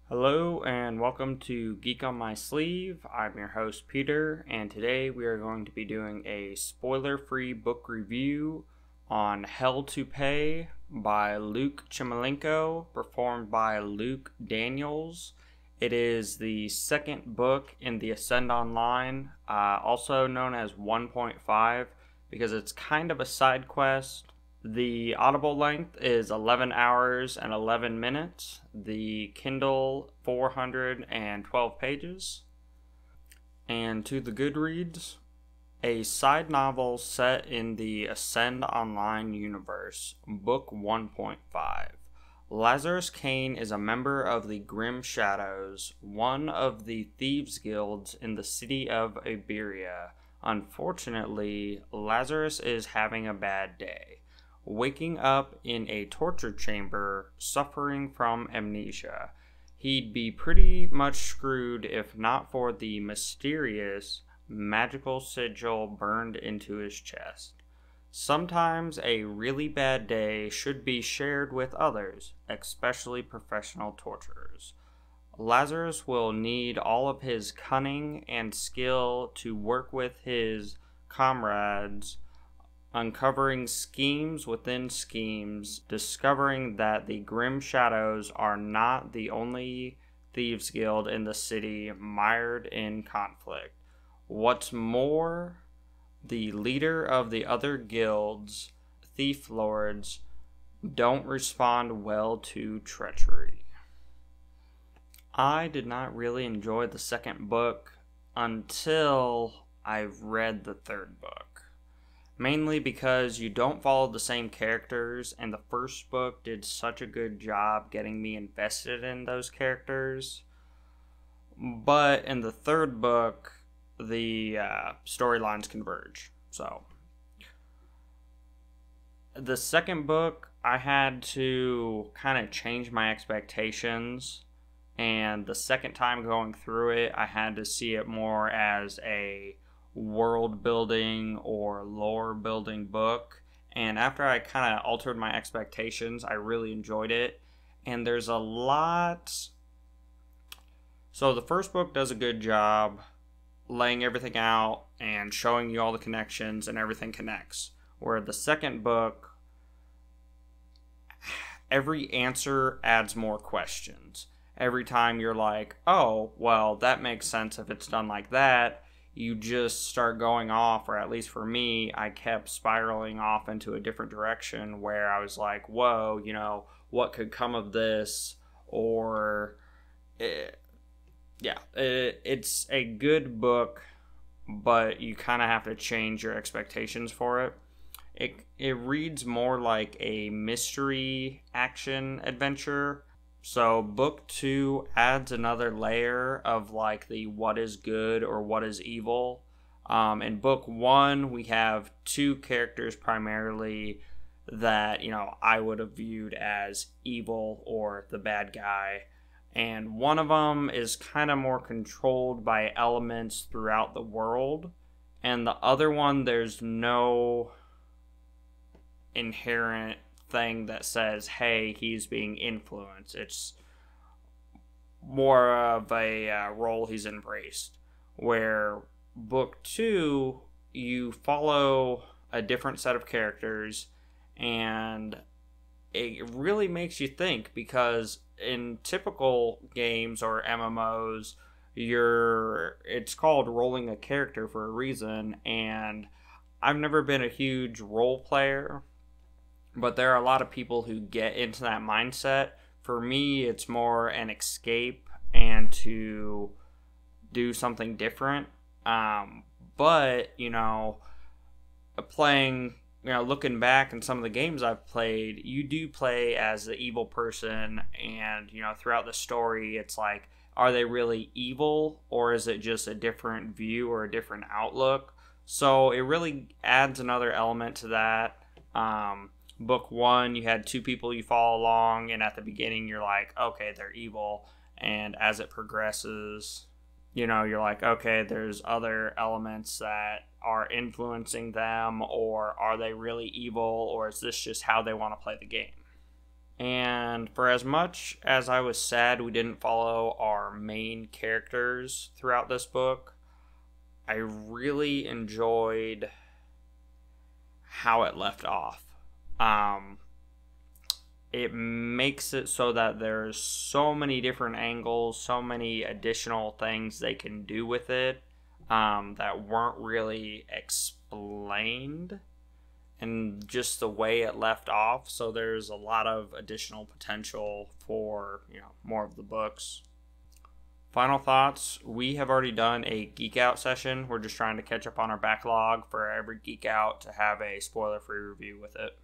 Hello and welcome to Geek on My Sleeve. I'm your host Peter, and today we are going to be doing a spoiler-free book review on Hell to Pay by Luke Chmilenko, performed by Luke Daniels. It is the second book in the Ascend Online, also known as 1.5, because it's kind of a side quest. The Audible length is 11 hours and 11 minutes. The Kindle 412 pages. And to the Goodreads, a side novel set in the Ascend Online universe, Book 1.5. Lazarus Kane is a member of the Grim Shadows, one of the thieves' guilds in the city of Iberia. Unfortunately, Lazarus is having a bad day, waking up in a torture chamber, suffering from amnesia. He'd be pretty much screwed if not for the mysterious magical sigil burned into his chest. Sometimes a really bad day should be shared with others, especially professional torturers. Lazarus will need all of his cunning and skill to work with his comrades, uncovering schemes within schemes, discovering that the Grim Shadows are not the only thieves guild in the city mired in conflict. What's more, the leader of the other guilds, thief lords, don't respond well to treachery. I did not really enjoy the second book until I've read the third book. Mainly because you don't follow the same characters, and the first book did such a good job getting me invested in those characters. But in the third book, the storylines converge. So, the second book, I had to kind of change my expectations. And the second time going through it, I had to see it more as a world building or lore building book, and after I kind of altered my expectations, I really enjoyed it. And there's a lot. So the first book does a good job laying everything out and showing you all the connections, and everything connects, where the second book, every answer adds more questions. Every time you're like, oh, well, that makes sense if it's done like that, you just start going off, or at least for me, I kept spiraling off into a different direction where I was like, whoa, what could come of this? Or, it's a good book, but you kind of have to change your expectations for it. It reads more like a mystery action adventure. So book 2 adds another layer of like the what is good or what is evil. In book 1, we have two characters primarily that, I would have viewed as evil or the bad guy. And one of them is kind of more controlled by elements throughout the world. And the other one, there's no inherent thing that says, hey, he's being influenced. It's more of a role he's embraced. Where book 2, you follow a different set of characters, and it really makes you think, because in typical games or MMOs, it's called rolling a character for a reason, and I've never been a huge role player, but there are a lot of people who get into that mindset. For me, it's more an escape and to do something different. But, playing, looking back in some of the games I've played, you do play as the evil person, and, throughout the story, it's like, are they really evil, or is it just a different view or a different outlook? So it really adds another element to that. Book 1, you had two people you follow along, and at the beginning you're like, okay, they're evil, and as it progresses, you're like, okay, there's other elements that are influencing them, or are they really evil, or is this just how they want to play the game? And for as much as I was sad we didn't follow our main characters throughout this book, I really enjoyed how it left off. It makes it so that there's so many different angles, so many additional things they can do with it that weren't really explained, and just the way it left off. So there's a lot of additional potential for, more of the books. Final thoughts. We have already done a Geek Out session. We're just trying to catch up on our backlog for every Geek Out to have a spoiler-free review with it.